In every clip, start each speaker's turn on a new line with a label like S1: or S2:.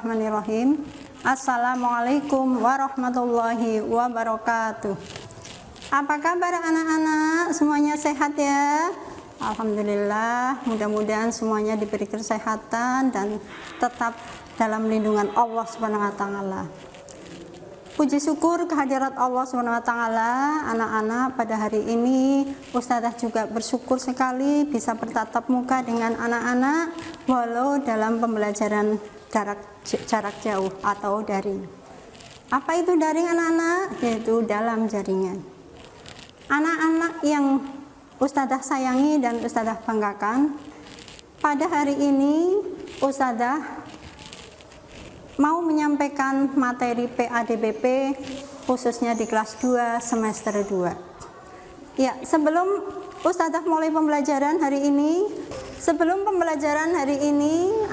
S1: Bismillahirrahmanirrahim. Assalamualaikum warahmatullahi wabarakatuh. Apa kabar anak-anak? Semuanya sehat ya? Alhamdulillah, mudah-mudahan semuanya diberi kesehatan dan tetap dalam lindungan Allah Subhanahu wa taala. Puji syukur kehadirat Allah Subhanahu wa taala, anak-anak pada hari ini Ustazah juga bersyukur sekali bisa bertatap muka dengan anak-anak walau dalam pembelajaran jarak jauh atau daring. Apa itu daring anak-anak? Yaitu dalam jaringan. Anak-anak yang Ustazah sayangi dan Ustazah banggakan, pada hari ini Ustazah mau menyampaikan materi PADBP khususnya di kelas 2 semester 2. Ya, sebelum Ustazah mulai pembelajaran hari ini,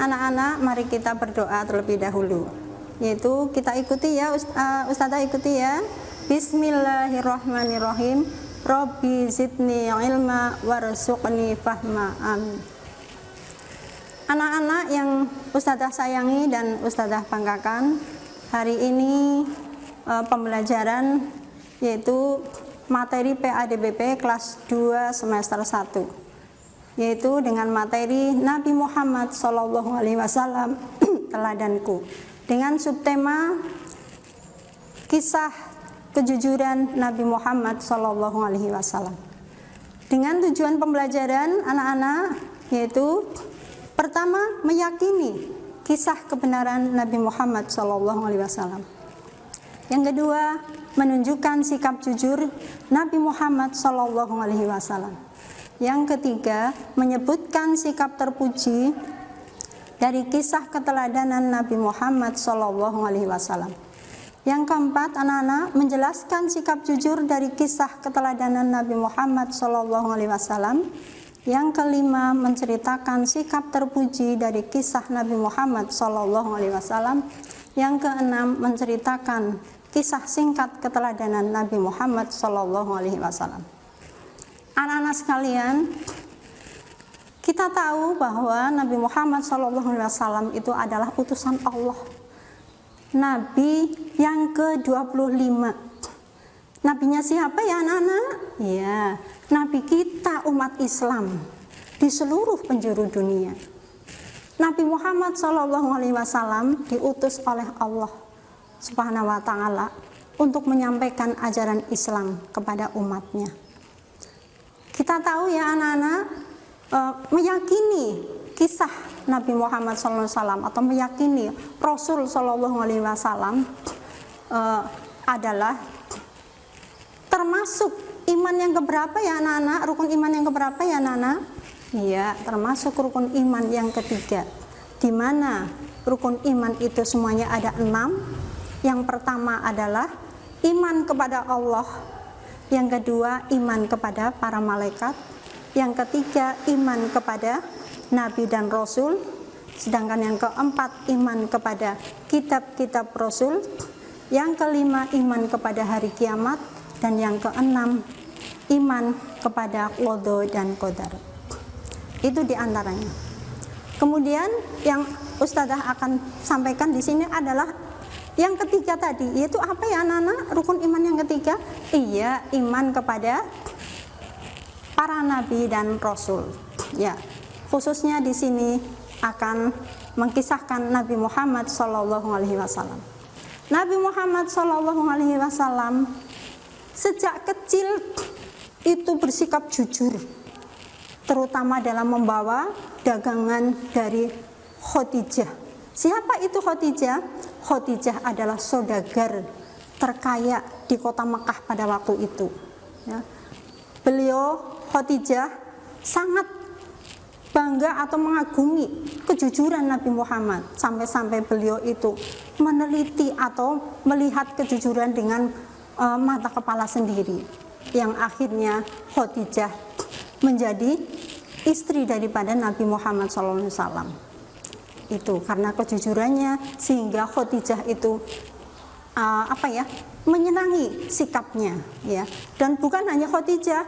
S1: anak-anak mari kita berdoa terlebih dahulu. Yaitu kita ikuti ya, Ustazah ikuti ya. Bismillahirrahmanirrahim. Rabbi zidni ilma warzuqni fahma. Amin. Anak-anak yang Ustazah sayangi dan Ustazah banggakan, hari ini pembelajaran yaitu materi PADBP kelas 2 semester 1, yaitu dengan materi Nabi Muhammad SAW teladanku, dengan subtema kisah kejujuran Nabi Muhammad SAW. Dengan tujuan pembelajaran anak-anak yaitu pertama, meyakini kisah kebenaran Nabi Muhammad SAW. Yang kedua, menunjukkan sikap jujur Nabi Muhammad SAW. Yang ketiga, menyebutkan sikap terpuji dari kisah keteladanan Nabi Muhammad SAW. Yang keempat, anak-anak menjelaskan sikap jujur dari kisah keteladanan Nabi Muhammad SAW. Yang kelima, menceritakan sikap terpuji dari kisah Nabi Muhammad SAW. Yang keenam, menceritakan kisah singkat keteladanan Nabi Muhammad SAW. Anak-anak sekalian, kita tahu bahwa Nabi Muhammad SAW itu adalah utusan Allah, Nabi yang ke-25. Nabinya siapa ya anak-anak? Ya, Nabi kita umat Islam di seluruh penjuru dunia. Nabi Muhammad SAW diutus oleh Allah Subhanahu wa taala untuk menyampaikan ajaran Islam kepada umatnya. Kita tahu ya anak-anak, meyakini kisah Nabi Muhammad SAW atau meyakini Rasul SAW adalah termasuk iman yang keberapa ya anak-anak? Rukun iman yang keberapa ya anak-anak? Iya, termasuk rukun iman yang ketiga, di mana rukun iman itu semuanya ada 6. Yang pertama adalah iman kepada Allah, yang kedua iman kepada para malaikat, yang ketiga iman kepada Nabi dan Rasul, sedangkan yang keempat iman kepada kitab-kitab Rasul, yang kelima iman kepada hari kiamat, dan yang keenam iman kepada qada dan qadar. Itu diantaranya. Kemudian yang Ustazah akan sampaikan di sini adalah yang ketiga tadi, yaitu apa ya anak-anak? Rukun iman yang ketiga? Iya, iman kepada para nabi dan rasul. Ya, khususnya di sini akan mengkisahkan Nabi Muhammad SAW. Nabi Muhammad SAW sejak kecil itu bersikap jujur, terutama dalam membawa dagangan dari Khadijah. Siapa itu Khadijah? Khadijah adalah saudagar terkaya di kota Mekah pada waktu itu. Ya. Beliau Khadijah sangat bangga atau mengagumi kejujuran Nabi Muhammad, sampai-sampai beliau itu meneliti atau melihat kejujuran dengan mata kepala sendiri, yang akhirnya Khadijah menjadi istri daripada Nabi Muhammad SAW. Itu karena kejujurannya sehingga Khadijah itu menyenangi sikapnya, ya. Dan bukan hanya Khadijah,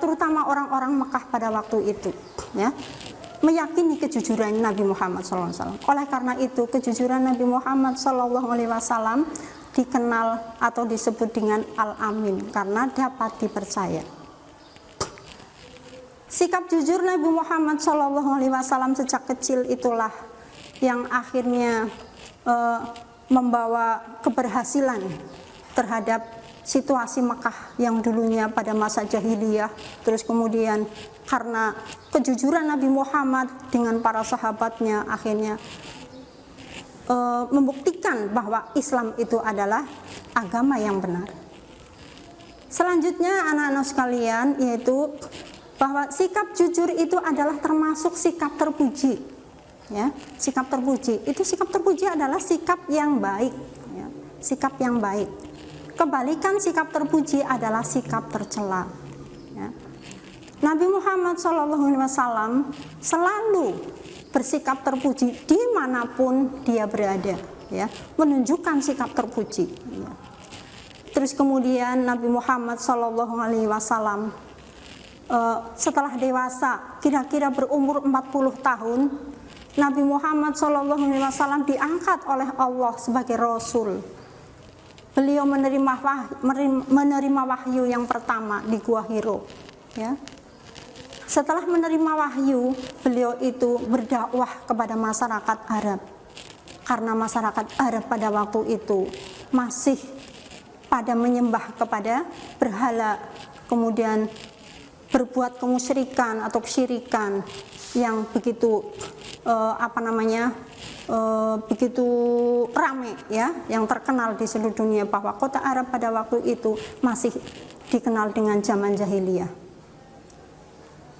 S1: terutama orang-orang Mekah pada waktu itu, ya. meyakini kejujuran Nabi Muhammad SAW. Oleh karena itu, kejujuran Nabi Muhammad SAW dikenal atau disebut dengan Al-Amin karena dapat dipercaya. Sikap jujur Nabi Muhammad SAW sejak kecil itulah yang akhirnya membawa keberhasilan terhadap situasi Mekah yang dulunya pada masa jahiliyah. Terus kemudian karena kejujuran Nabi Muhammad dengan para sahabatnya akhirnya membuktikan bahwa Islam itu adalah agama yang benar. Selanjutnya anak-anak sekalian, yaitu bahwa sikap jujur itu adalah termasuk sikap terpuji. Ya, sikap terpuji. Itu sikap terpuji adalah sikap yang baik, ya, sikap yang baik. Kebalikan sikap terpuji adalah sikap tercela. Ya. Nabi Muhammad SAW selalu bersikap terpuji dimanapun dia berada, ya, menunjukkan sikap terpuji. Ya. Terus kemudian Nabi Muhammad SAW setelah dewasa, kira-kira berumur 40 tahun, Nabi Muhammad SAW diangkat oleh Allah sebagai Rasul. Beliau menerima wahyu yang pertama di Gua Hiro. Ya. Setelah menerima wahyu, beliau itu berdakwah kepada masyarakat Arab. Karena masyarakat Arab pada waktu itu masih pada menyembah kepada berhala, kemudian berbuat kemusyrikan atau kesyirikan yang begitu begitu ramai, ya, yang terkenal di seluruh dunia, bahwa kota Arab pada waktu itu masih dikenal dengan zaman jahiliyah.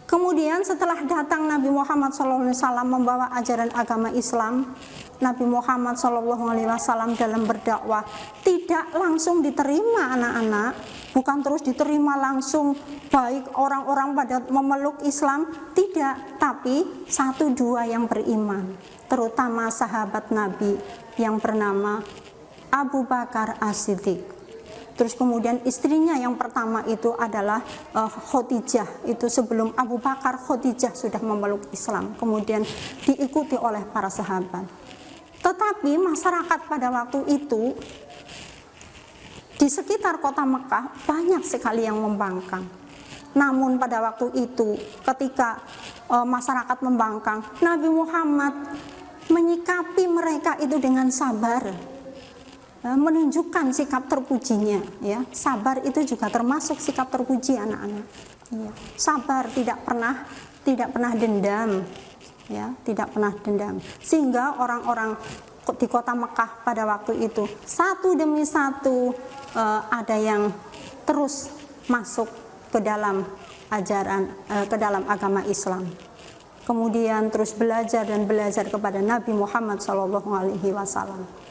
S1: Kemudian setelah datang Nabi Muhammad SAW membawa ajaran agama Islam, Nabi Muhammad SAW dalam berdakwah tidak langsung diterima anak-anak, bukan terus diterima langsung baik orang-orang pada memeluk Islam, tidak, tapi 1-2 yang beriman, terutama sahabat Nabi yang bernama Abu Bakar As-Siddiq. Terus kemudian istrinya yang pertama itu adalah Khadijah. Itu sebelum Abu Bakar, Khadijah sudah memeluk Islam, kemudian diikuti oleh para sahabat. Tetapi masyarakat pada waktu itu di sekitar kota Mekah banyak sekali yang membangkang. Namun pada waktu itu ketika masyarakat membangkang, Nabi Muhammad menyikapi mereka itu dengan sabar, menunjukkan sikap terpujinya, ya. Sabar itu juga termasuk sikap terpuji anak-anak, ya. Sabar, tidak pernah dendam, ya, tidak pernah dendam, sehingga orang-orang di kota Mekah pada waktu itu satu demi satu ada yang terus masuk ke dalam ajaran, ke dalam agama Islam, kemudian terus belajar kepada Nabi Muhammad SAW.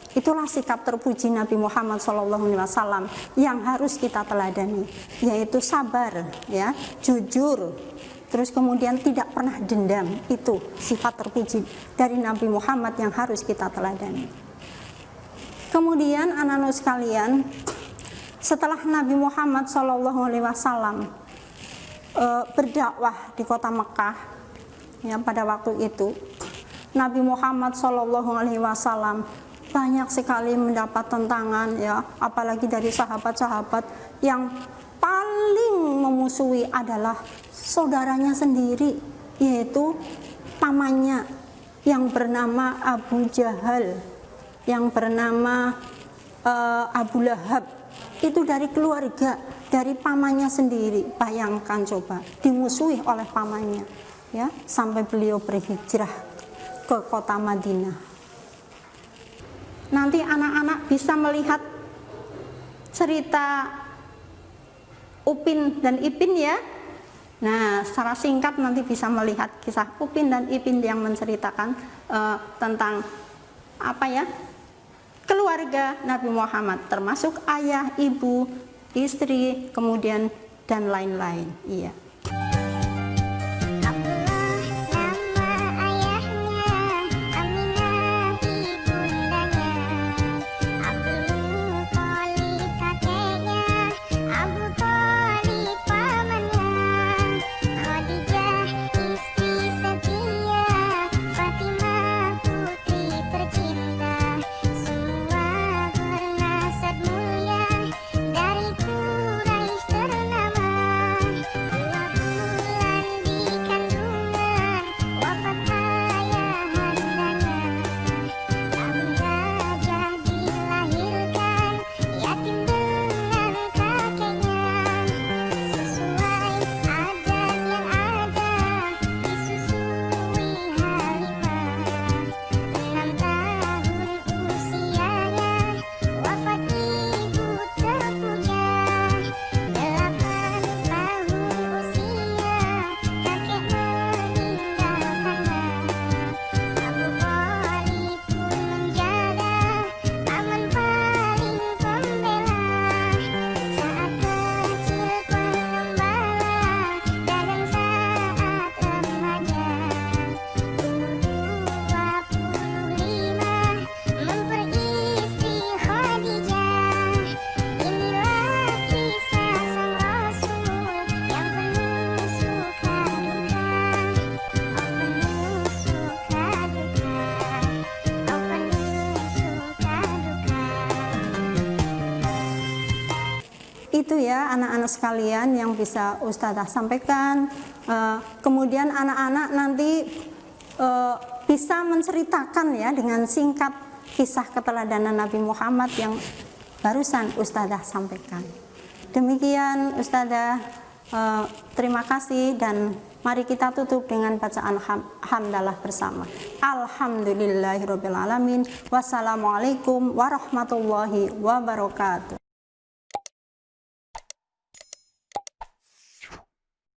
S1: Itulah sikap terpuji Nabi Muhammad SAW yang harus kita teladani, yaitu sabar, ya, jujur, terus kemudian tidak pernah dendam. Itu sifat terpuji dari Nabi Muhammad yang harus kita teladani. Kemudian anak-anak sekalian, setelah Nabi Muhammad SAW berdakwah di kota Mekah, ya, pada waktu itu Nabi Muhammad SAW banyak sekali mendapat tentangan, ya, apalagi dari sahabat-sahabat. Yang paling memusuhi adalah saudaranya sendiri, yaitu pamannya yang bernama Abu Jahal, yang bernama Abu Lahab. Itu dari keluarga, dari pamannya sendiri. Bayangkan coba, dimusuhi oleh pamannya, ya, sampai beliau berhijrah ke kota Madinah. Nanti anak-anak bisa melihat cerita Upin dan Ipin, ya. Nah, secara singkat nanti bisa melihat kisah Upin dan Ipin yang menceritakan tentang apa, ya, keluarga Nabi Muhammad, termasuk ayah, ibu, istri, kemudian dan lain-lain. Iya. Itu ya anak-anak sekalian yang bisa Ustazah sampaikan. Kemudian anak-anak nanti bisa menceritakan ya dengan singkat kisah keteladanan Nabi Muhammad yang barusan Ustazah sampaikan. Demikian Ustazah, terima kasih dan mari kita tutup dengan bacaan hamdalah bersama. Alhamdulillahirabbil alamin. Wassalamualaikum warahmatullahi wabarakatuh.